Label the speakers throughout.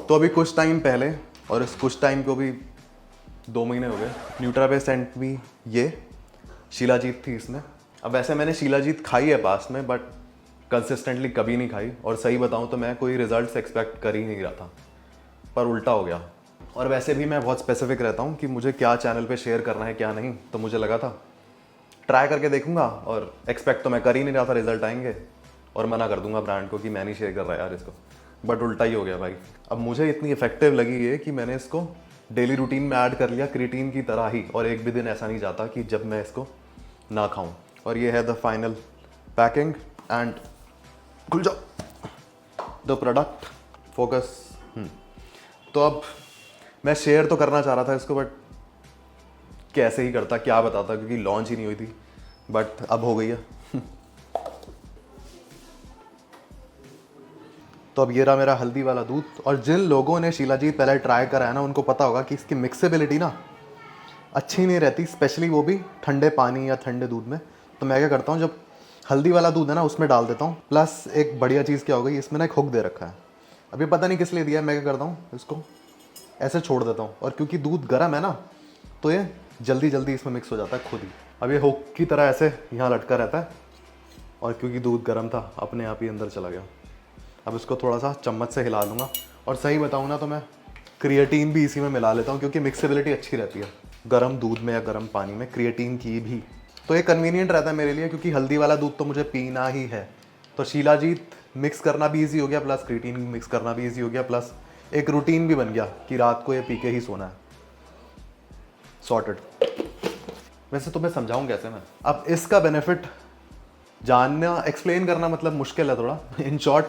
Speaker 1: तो अभी कुछ टाइम पहले, और इस कुछ टाइम को भी 2 महीने हो गए, न्यूट्राबे सेंट मी ये शिलाजीत थी इसमें। अब वैसे मैंने शिलाजीत खाई है पास में, बट कंसिस्टेंटली कभी नहीं खाई, और सही बताऊं तो मैं कोई रिजल्ट्स एक्सपेक्ट कर ही नहीं रहा था, पर उल्टा हो गया। और वैसे भी मैं बहुत स्पेसिफिक रहता हूँ कि मुझे क्या चैनल पे शेयर करना है क्या नहीं, तो मुझे लगा था ट्राई करके देखूंगा, और एक्सपेक्ट तो मैं कर ही नहीं रहा था रिजल्ट आएंगे, और मना कर दूंगा ब्रांड को कि मैं नहीं शेयर कर रहा यार इसको, बट उल्टा ही हो गया भाई। अब मुझे इतनी इफेक्टिव लगी ये कि मैंने इसको डेली रूटीन में ऐड कर लिया क्रिएटिन की तरह ही, और एक भी दिन ऐसा नहीं जाता कि जब मैं इसको ना खाऊं। और ये है द फाइनल पैकिंग एंड खुल जाओ द प्रोडक्ट फोकस। तो अब मैं शेयर तो करना चाह रहा था इसको, बट कैसे ही करता, क्या बताता, क्योंकि लॉन्च ही नहीं हुई थी, बट अब हो गई है। तो अब ये रहा मेरा हल्दी वाला दूध। और जिन लोगों ने शिलाजीत पहले ट्राई करा है ना, उनको पता होगा कि इसकी मिक्सेबिलिटी ना अच्छी नहीं रहती, स्पेशली वो भी ठंडे पानी या ठंडे दूध में। तो मैं क्या करता हूँ, जब हल्दी वाला दूध है ना उसमें डाल देता हूँ। प्लस एक बढ़िया चीज़ क्या हो गई, इसमें ना एक हुक दे रखा है, अभी पता नहीं किस लिए दिया है। मैं क्या करता हूँ, इसको ऐसे छोड़ देता हूँ, और क्योंकि दूध गर्म है ना, तो ये जल्दी जल्दी इसमें मिक्स हो जाता है खुद ही। अब ये हुक की तरह ऐसे यहाँ लटका रहता है, और क्योंकि दूध गर्म था अपने आप ही अंदर चला गया। अब इसको थोड़ा सा चम्मच से हिला लूँगा, और सही बताऊँ ना तो मैं क्रिएटिन भी इसी में मिला लेता हूँ, क्योंकि मिक्सेबिलिटी अच्छी रहती है गर्म दूध में या गर्म पानी में क्रिएटिन की भी। तो ये कन्वीनियंट रहता है मेरे लिए, क्योंकि हल्दी वाला दूध तो मुझे पीना ही है। तो शिलाजीत मिक्स करना भी ईजी हो गया, प्लस क्रिएटिन मिक्स करना भी ईजी हो गया, प्लस एक रूटीन भी बन गया कि रात को ये पी के ही सोना है। सॉर्टेड। वैसे तो मैं समझाऊँ कैसे मैं, अब इसका बेनिफिट जानना, एक्सप्लेन करना मतलब मुश्किल है थोड़ा। इन शॉर्ट,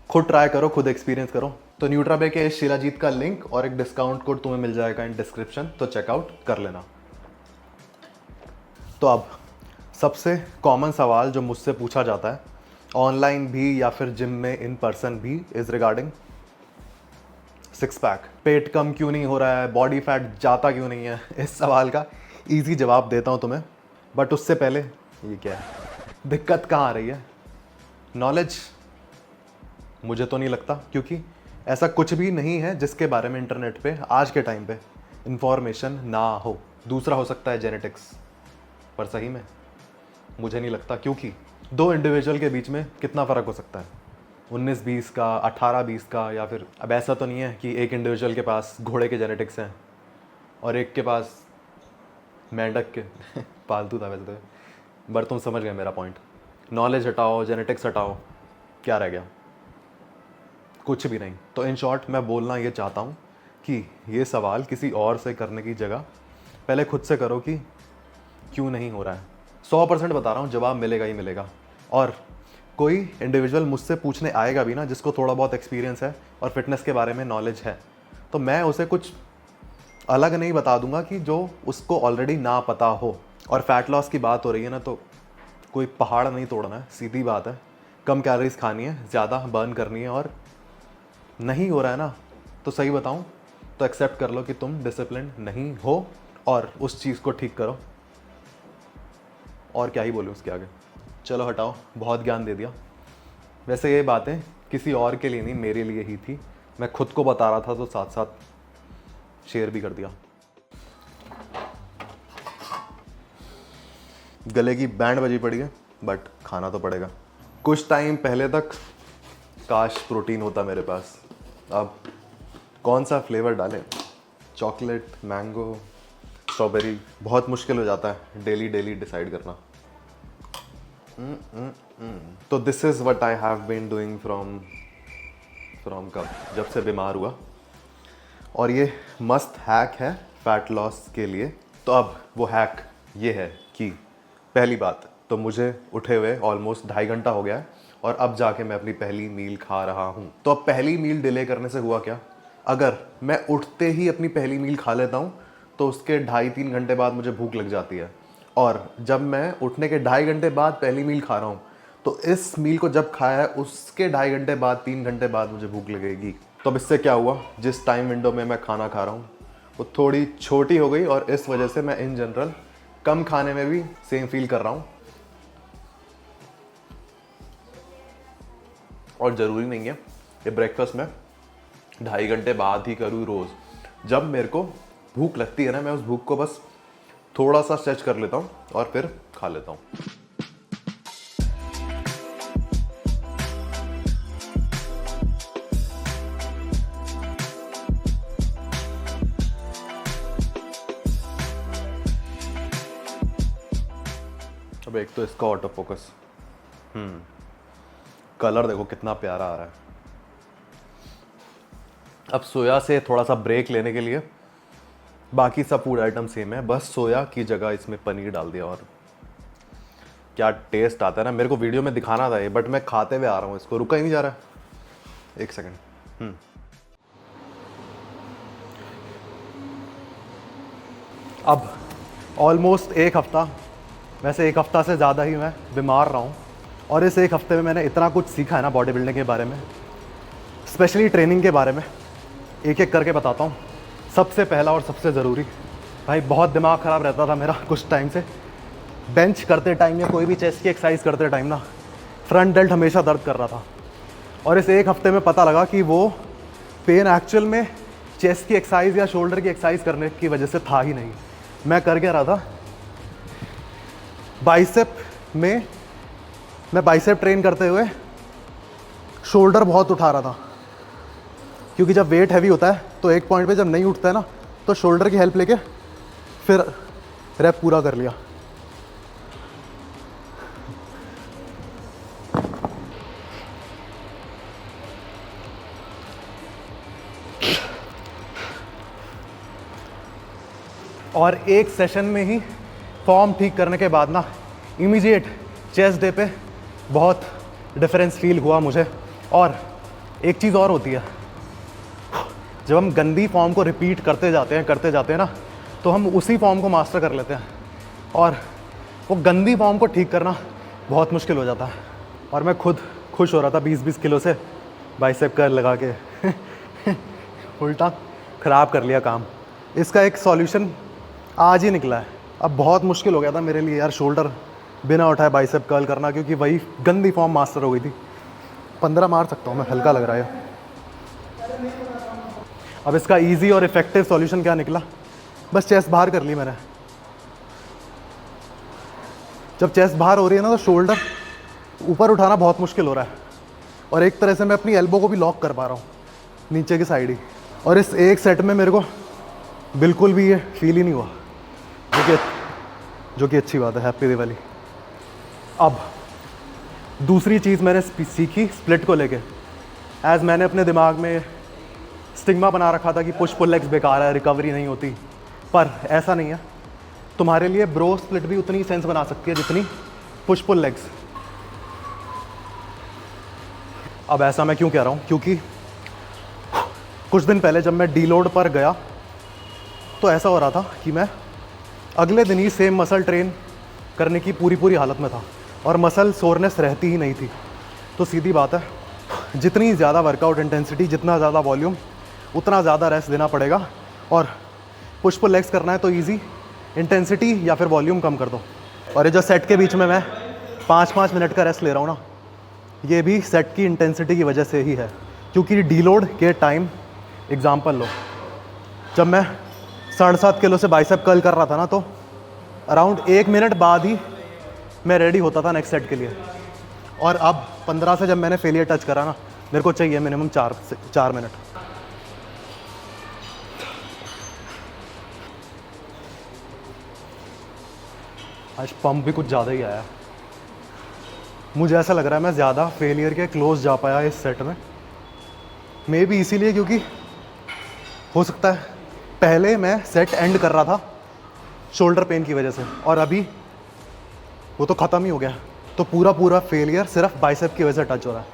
Speaker 1: खुद ट्राई करो, खुद एक्सपीरियंस करो। तो न्यूट्राबे के इस शिलाजीत का लिंक और एक डिस्काउंट कोड तुम्हें मिल जाएगा इन डिस्क्रिप्शन, तो चेकआउट कर लेना। तो अब सबसे कॉमन सवाल जो मुझसे पूछा जाता है ऑनलाइन भी या फिर जिम में इन पर्सन भी, इज रिगार्डिंग सिक्स पैक। पेट कम क्यों नहीं हो रहा है, बॉडी फैट जाता क्यों नहीं है। इस सवाल का इजी जवाब देता हूँ तुम्हें, बट उससे पहले ये क्या है, दिक्कत कहाँ आ रही है। नॉलेज, मुझे तो नहीं लगता, क्योंकि ऐसा कुछ भी नहीं है जिसके बारे में इंटरनेट पे आज के टाइम पे इंफॉर्मेशन ना हो। दूसरा हो सकता है जेनेटिक्स, पर सही में मुझे नहीं लगता, क्योंकि 2 इंडिविजुअल के बीच में कितना फ़र्क हो सकता है, 19-20 का, 18-20 का, या फिर अब ऐसा तो नहीं है कि एक इंडिविजुअल के पास घोड़े के जेनेटिक्स हैं और एक के पास मेंढक के। पालतू था वैसे तो, बट तुम समझ गए मेरा पॉइंट। नॉलेज हटाओ, जेनेटिक्स हटाओ, क्या रह गया, कुछ भी नहीं। तो इन शॉर्ट मैं बोलना ये चाहता हूँ कि ये सवाल किसी और से करने की जगह पहले खुद से करो कि क्यों नहीं हो रहा है। 100% बता रहा हूँ, जवाब मिलेगा ही मिलेगा। और कोई इंडिविजुअल मुझसे पूछने आएगा भी ना जिसको थोड़ा बहुत एक्सपीरियंस है और फिटनेस के बारे में नॉलेज है, तो मैं उसे कुछ अलग नहीं बता दूंगा कि जो उसको ऑलरेडी ना पता हो। और फैट लॉस की बात हो रही है ना, तो कोई पहाड़ नहीं तोड़ना है, सीधी बात है। कम कैलोरीज खानी है, ज़्यादा बर्न करनी है, और नहीं हो रहा है ना, तो सही बताऊं तो एक्सेप्ट कर लो कि तुम डिसिप्लिन नहीं हो, और उस चीज़ को ठीक करो। और क्या ही बोलूँ उसके आगे। चलो हटाओ, बहुत ज्ञान दे दिया। वैसे ये बातें किसी और के लिए नहीं, मेरे लिए ही थी। मैं खुद को बता रहा था, तो साथ साथ शेयर भी कर दिया। गले की बैंड बजी पड़ी है, बट खाना तो पड़ेगा। कुछ टाइम पहले तक काश प्रोटीन होता मेरे पास। अब कौन सा फ्लेवर डालें, चॉकलेट, मैंगो, स्ट्रॉबेरी, बहुत मुश्किल हो जाता है डेली डेली डिसाइड करना। तो this is what I have been doing from कब, जब से बीमार हुआ। और ये मस्त हैक है फैट लॉस के लिए। तो अब वो हैक ये है कि पहली बात तो मुझे उठे हुए ऑलमोस्ट 2.5 घंटा हो गया है, और अब जाके मैं अपनी पहली मील खा रहा हूँ। तो अब पहली मील डिले करने से हुआ क्या, अगर मैं उठते ही अपनी पहली मील खा लेता हूँ तो उसके 2.5-3 घंटे बाद मुझे भूख लग जाती है। और जब मैं उठने के 2.5 घंटे बाद पहली मील खा रहा हूँ, तो इस मील को जब खाया है उसके 2.5 घंटे बाद, 3 घंटे बाद मुझे भूख लगेगी। तो अब इससे क्या हुआ, जिस टाइम विंडो में मैं खाना खा रहा हूँ वो थोड़ी छोटी हो गई, और इस वजह से मैं इन जनरल कम खाने में भी सेम फील कर रहा हूँ। और ज़रूरी नहीं है ये ब्रेकफास्ट में 2.5 घंटे बाद ही करूँ रोज़। जब मेरे को भूख लगती है ना, मैं उस भूख को बस थोड़ा सा स्ट्रेच कर लेता हूँ और फिर खा लेता हूँ। अब एक तो इसका ऑटो फोकस, कलर देखो कितना प्यारा आ रहा है। अब सोया से थोड़ा सा ब्रेक लेने के लिए बाकी सब फूड आइटम सेम है, बस सोया की जगह इसमें पनीर डाल दिया और क्या टेस्ट आता है ना। मेरे को वीडियो में दिखाना था ये, बट मैं खाते हुए आ रहा हूँ, इसको रुका ही नहीं जा रहा है। एक सेकंड। अब ऑलमोस्ट एक हफ्ता, वैसे एक हफ्ता से ज़्यादा ही मैं बीमार रहा हूँ, और इस एक हफ्ते में मैंने इतना कुछ सीखा है ना बॉडी बिल्डिंग के बारे में, स्पेशली ट्रेनिंग के बारे में। एक एक करके बताता हूँ। सबसे पहला और सबसे ज़रूरी, भाई बहुत दिमाग ख़राब रहता था मेरा कुछ टाइम से। बेंच करते टाइम या कोई भी चेस्ट की एक्सरसाइज करते टाइम ना फ्रंट डेल्ट हमेशा दर्द कर रहा था, और इस एक हफ्ते में पता लगा कि वो पेन एक्चुअल में चेस्ट की एक्सरसाइज या शोल्डर की एक्सरसाइज करने की वजह से था ही नहीं। मैं कर क्या रहा था, बाइसेप में मैं बाइसेप ट्रेन करते हुए शोल्डर बहुत उठा रहा था, क्योंकि जब वेट हैवी होता है तो एक पॉइंट पे जब नहीं उठता है ना, तो शोल्डर की हेल्प लेके फिर रैप पूरा कर लिया। और एक सेशन में ही फॉर्म ठीक करने के बाद ना इमीडिएट चेस्ट डे पे बहुत डिफरेंस फील हुआ मुझे। और एक चीज़ और होती है, जब हम गंदी फॉर्म को रिपीट करते जाते हैं ना, तो हम उसी फॉर्म को मास्टर कर लेते हैं, और वो गंदी फॉर्म को ठीक करना बहुत मुश्किल हो जाता है। और मैं खुद खुश हो रहा था 20-20 किलो से बाइसेप कर्ल लगा के उल्टा ख़राब कर लिया काम। इसका एक सॉल्यूशन आज ही निकला है। अब बहुत मुश्किल हो गया था मेरे लिए यार शोल्डर बिना उठाए बाइसेप कर्ल करना, क्योंकि वही गंदी फॉर्म मास्टर हो गई थी। 15 मार सकता हूँ मैं, हल्का लग रहा है। अब इसका इजी और इफेक्टिव सॉल्यूशन क्या निकला, बस चेस्ट बाहर कर ली मैंने। जब चेस्ट बाहर हो रही है ना, तो शोल्डर ऊपर उठाना बहुत मुश्किल हो रहा है, और एक तरह से मैं अपनी एल्बो को भी लॉक कर पा रहा हूँ नीचे की साइड ही। और इस एक सेट में मेरे को बिल्कुल भी ये फील ही नहीं हुआ, जो कि अच्छी बात है। हैप्पी दिवाली। अब दूसरी चीज़ मैंने सीखी स्प्लिट को लेके। एज मैंने अपने दिमाग में स्टिग्मा बना रखा था कि पुश पुल लेग्स बेकार है, रिकवरी नहीं होती, पर ऐसा नहीं है। तुम्हारे लिए ब्रो स्प्लिट भी उतनी सेंस बना सकती है जितनी पुश पुल लेग्स। अब ऐसा मैं क्यों कह रहा हूँ, क्योंकि कुछ दिन पहले जब मैं डीलोड पर गया तो ऐसा हो रहा था कि मैं अगले दिन ही सेम मसल ट्रेन करने की पूरी हालत में था, और मसल सोरनेस रहती ही नहीं थी। तो सीधी बात है, जितनी ज़्यादा वर्कआउट इंटेंसिटी, जितना ज़्यादा वॉल्यूम, उतना ज़्यादा रेस्ट देना पड़ेगा। और पुश पुल लेग्स करना है तो इजी, इंटेंसिटी या फिर वॉल्यूम कम कर दो। और ये जो सेट के बीच में मैं 5-5 मिनट का रेस्ट ले रहा हूँ ना, ये भी सेट की इंटेंसिटी की वजह से ही है। क्योंकि डीलोड के टाइम एग्जांपल लो, जब मैं 7.5 किलो से बाइसेप कर्ल कर रहा था ना, तो अराउंड 1 मिनट बाद ही मैं रेडी होता था नेक्स्ट सेट के लिए। और अब 15 से जब मैंने फेलियर टच करा ना, मेरे को चाहिए मिनिमम 4 मिनट। आज पंप भी कुछ ज़्यादा ही आया, मुझे ऐसा लग रहा है मैं ज़्यादा फेलियर के क्लोज जा पाया इस सेट में। मे बी इसीलिए क्योंकि हो सकता है पहले मैं सेट एंड कर रहा था शोल्डर पेन की वजह से, और अभी वो तो ख़त्म ही हो गया, तो पूरा फेलियर सिर्फ बाइसेप की वजह से टच हो रहा है।